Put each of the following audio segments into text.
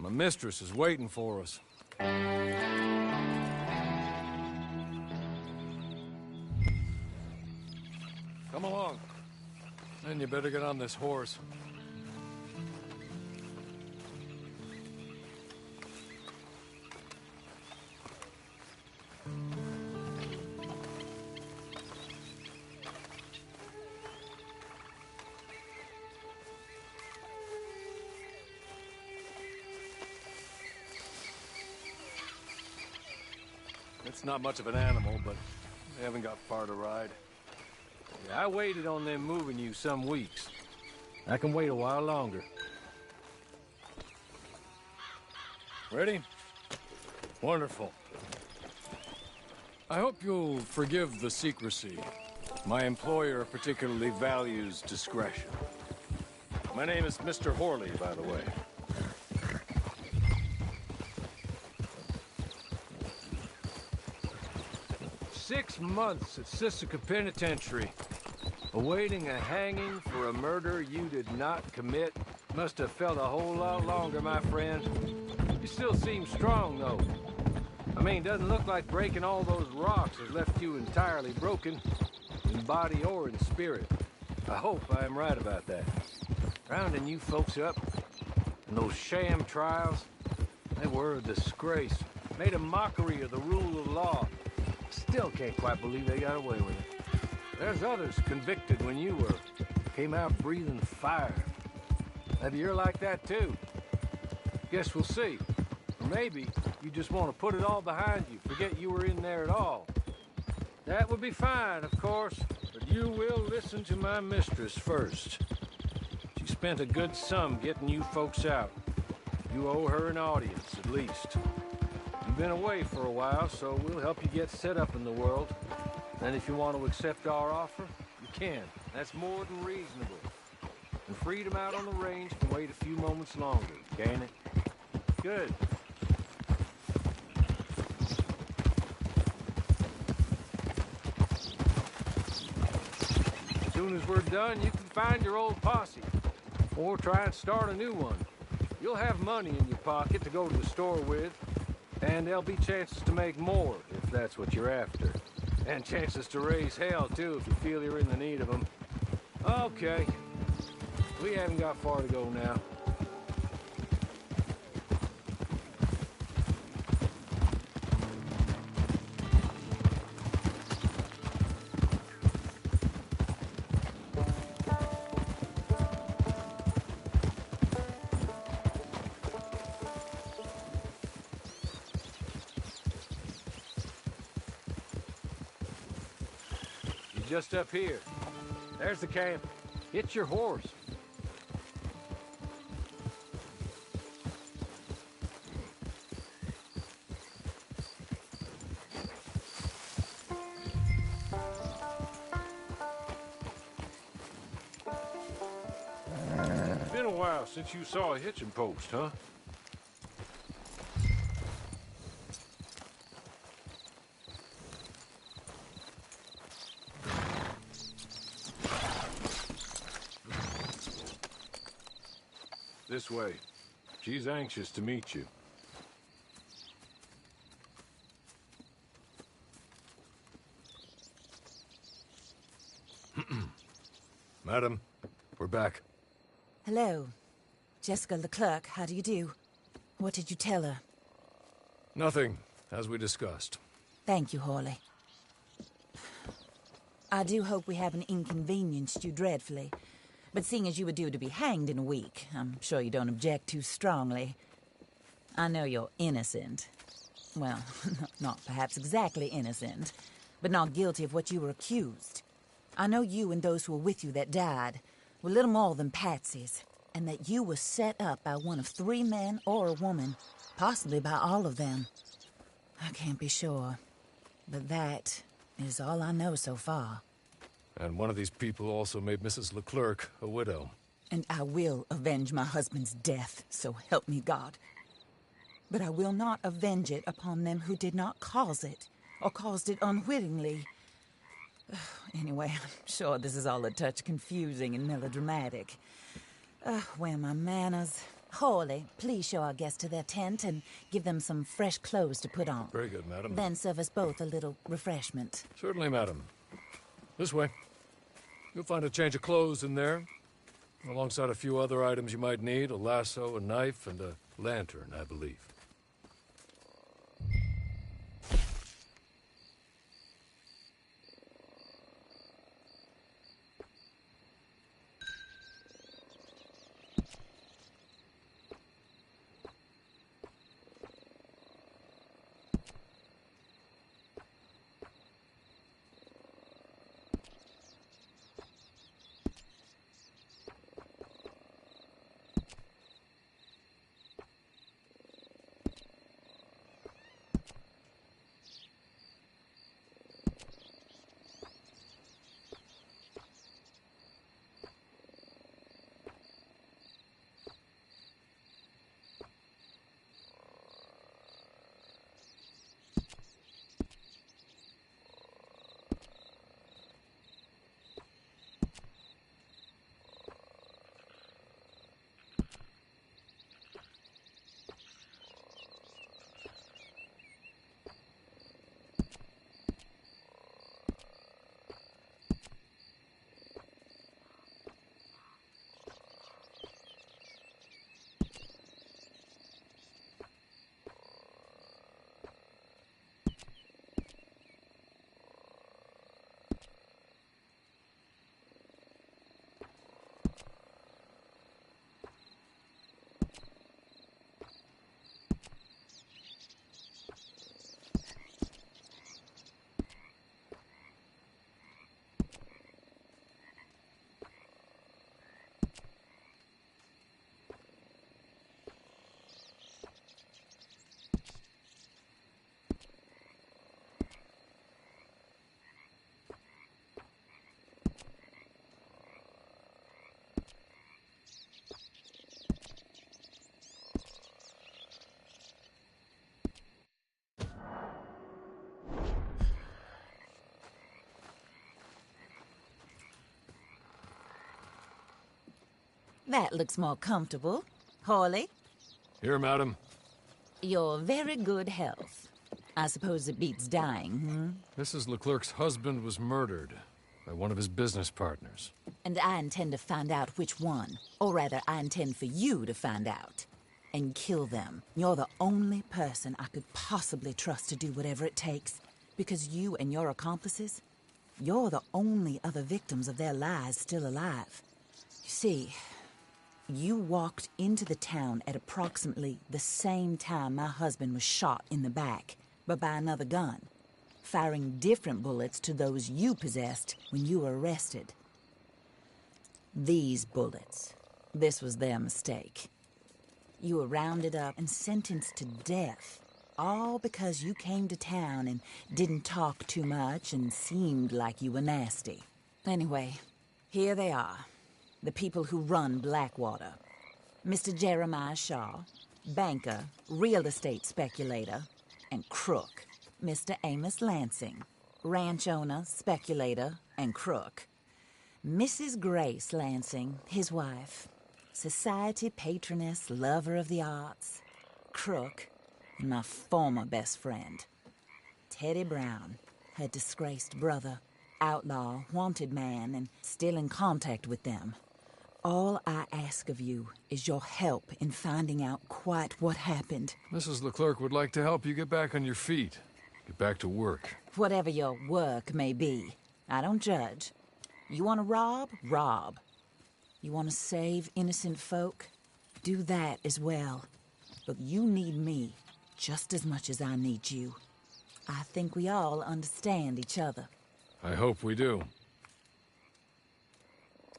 My mistress is waiting for us. Come along. Then you better get on this horse. It's not much of an animal, but they haven't got far to ride. Yeah, I waited on them moving you some weeks. I can wait a while longer. Ready? Wonderful. I hope you'll forgive the secrecy. My employer particularly values discretion. My name is Mr. Horley, by the way. 6 months at Sisika Penitentiary, awaiting a hanging for a murder you did not commit. Must have felt a whole lot longer, my friend. You still seem strong, though. I mean, doesn't look like breaking all those rocks has left you entirely broken, in body or in spirit. I hope I am right about that. Rounding you folks up, and those sham trials, they were a disgrace. Made a mockery of the rule of law. Still can't quite believe they got away with it. There's others convicted when you were. Came out breathing fire. Maybe you're like that too. Guess we'll see. Or maybe you just want to put it all behind you, forget you were in there at all. That would be fine, of course, but you will listen to my mistress first. She spent a good sum getting you folks out. You owe her an audience, at least. You've been away for a while, so we'll help you get set up in the world. And if you want to accept our offer, you can. That's more than reasonable. And freedom out on the range can wait a few moments longer, can it? Good. As soon as we're done, you can find your old posse. Or try and start a new one. You'll have money in your pocket to go to the store with. And there'll be chances to make more, if that's what you're after. And chances to raise hell, too, if you feel you're in the need of them. Okay. We haven't got far to go now. Just up here. There's the camp. Hit your horse. It's been a while since you saw a hitching post, huh? This way. She's anxious to meet you. Madam, we're back. Hello. Jessica Leclerc, how do you do? What did you tell her? Nothing, as we discussed. Thank you, Horley. I do hope we haven't inconvenienced you dreadfully. But seeing as you were due to be hanged in a week, I'm sure you don't object too strongly. I know you're innocent. Well, not perhaps exactly innocent, but not guilty of what you were accused. I know you and those who were with you that died were little more than patsies, and that you were set up by one of 3 men or a woman, possibly by all of them. I can't be sure, but that is all I know so far. And one of these people also made Mrs. Leclerc a widow. And I will avenge my husband's death, so help me God. But I will not avenge it upon them who did not cause it, or caused it unwittingly. Anyway, I'm sure this is all a touch confusing and melodramatic. Where are my manners? Hawley, please show our guests to their tent and give them some fresh clothes to put on. Very good, madam. Then serve us both a little refreshment. Certainly, madam. This way. You'll find a change of clothes in there, alongside a few other items you might need, a lasso, a knife, and a lantern, I believe. That looks more comfortable. Hawley, Here, madam. your very good health. I suppose it beats dying, Mrs. Leclerc's husband was murdered by one of his business partners. And I intend to find out which one. Or rather, I intend for you to find out. And kill them. You're the only person I could possibly trust to do whatever it takes. Because you and your accomplices, you're the only other victims of their lies still alive. You see, you walked into the town at approximately the same time my husband was shot in the back, but by another gun, firing different bullets to those you possessed when you were arrested. These bullets, this was their mistake. You were rounded up and sentenced to death, all because you came to town and didn't talk too much and seemed like you were nasty. Anyway, here they are. The people who run Blackwater. Mr. Jeremiah Shaw, banker, real estate speculator, and crook. Mr. Amos Lansing, ranch owner, speculator, and crook. Mrs. Grace Lansing, his wife, society patroness, lover of the arts, crook, and my former best friend. Teddy Brown, her disgraced brother, outlaw, wanted man, and still in contact with them. All I ask of you is your help in finding out quite what happened. Mrs. Leclerc would like to help you get back on your feet. Get back to work. Whatever your work may be, I don't judge. You want to rob? Rob. You want to save innocent folk? Do that as well. But you need me just as much as I need you. I think we all understand each other. I hope we do.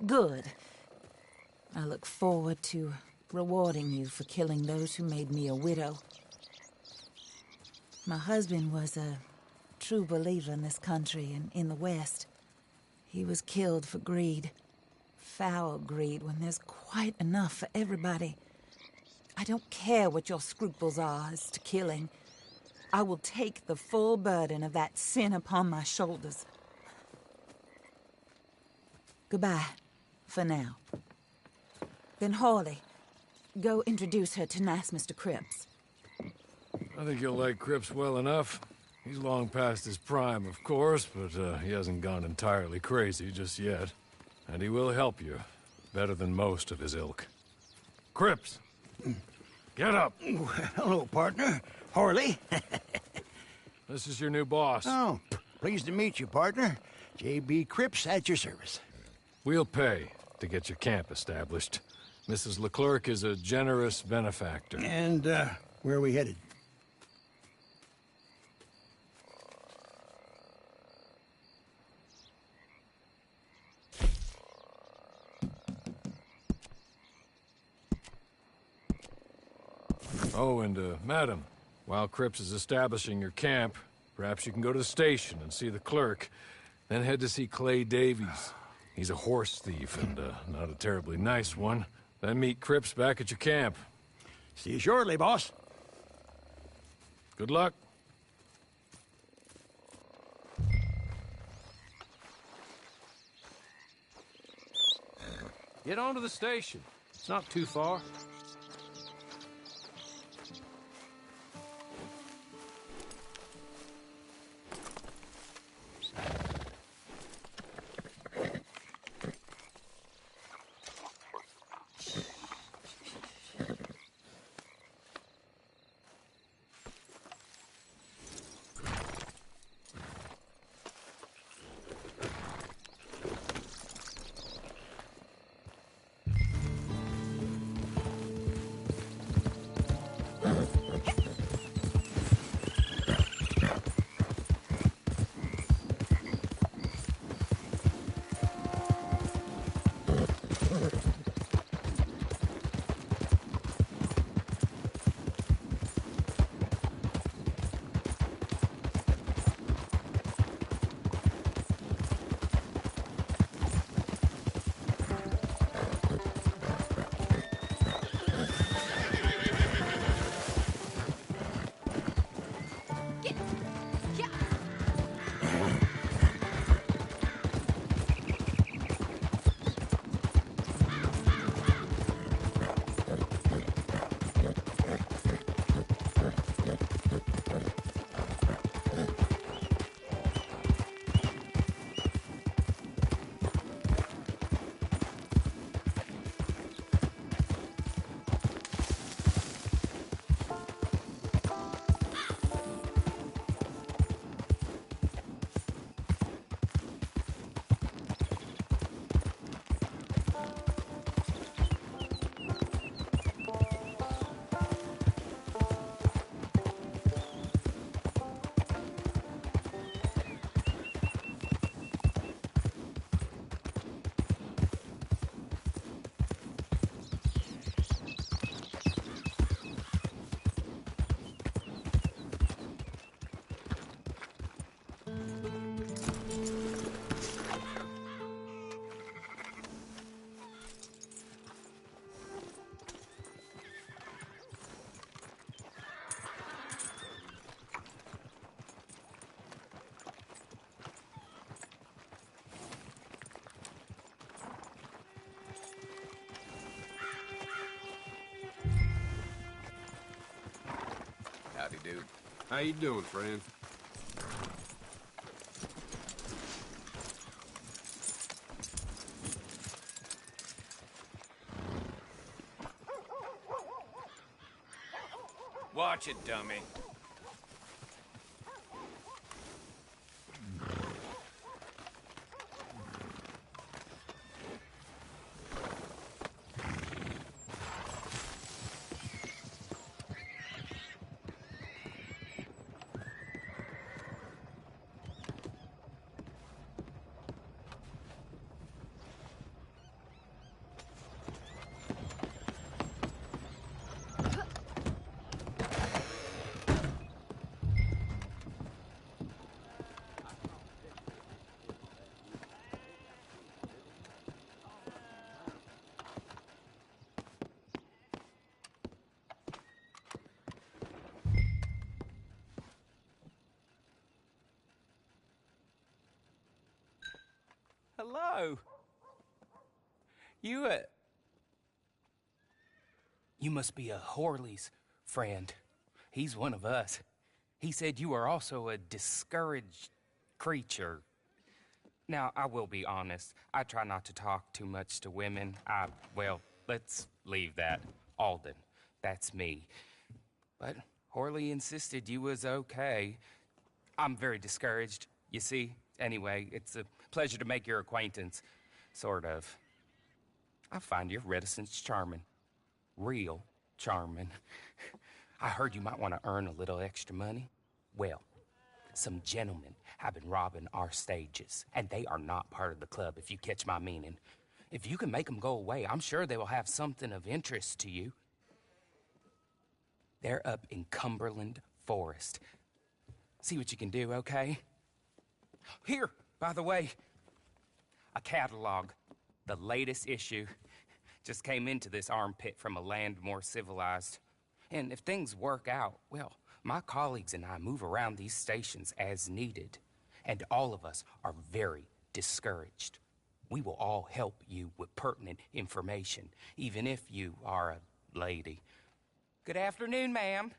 Good. I look forward to rewarding you for killing those who made me a widow. My husband was a true believer in this country and in the West. He was killed for greed. Foul greed when there's quite enough for everybody. I don't care what your scruples are as to killing. I will take the full burden of that sin upon my shoulders. Goodbye, for now. Then Hawley, go introduce her to nice Mr. Cripps. I think you'll like Cripps well enough. He's long past his prime, of course, but he hasn't gone entirely crazy just yet. And he will help you, better than most of his ilk. Cripps! Get up! Hello, partner. Harley. This is your new boss. Oh, pleased to meet you, partner. J.B. Cripps at your service. We'll pay to get your camp established. Mrs. Leclerc is a generous benefactor. And, where are we headed? Oh, and, madam, while Cripps is establishing your camp, perhaps you can go to the station and see the clerk, then head to see Clay Davies. He's a horse thief, and, not a terribly nice one. Then meet Cripps back at your camp. See you shortly, boss. Good luck. Get on to the station. It's not too far. Howdy, dude. How you doing, friend? Watch it, dummy. Hello. You, You must be a Horley's friend. He's one of us. He said you are also a discouraged creature. Now, I will be honest. I try not to talk too much to women. Well, let's leave that. Alden, that's me. But Horley insisted you was okay. I'm very discouraged, you see. Anyway, it's a pleasure to make your acquaintance. Sort of. I find your reticence charming. Real charming. I heard you might want to earn a little extra money. Well, some gentlemen have been robbing our stages, and they are not part of the club, if you catch my meaning. If you can make them go away, I'm sure they will have something of interest to you. They're up in Cumberland Forest. See what you can do, okay? Here, by the way, a catalog. The latest issue just came into this armpit from a land more civilized. And if things work out, well, my colleagues and I move around these stations as needed. And all of us are very discouraged. We will all help you with pertinent information, even if you are a lady. Good afternoon, ma'am.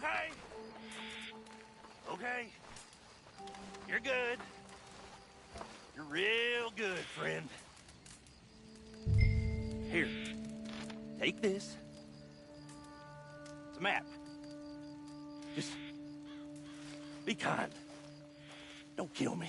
okay? Okay. You're good. You're real good, friend. Here. Take this. It's a map. Just be kind. Don't kill me.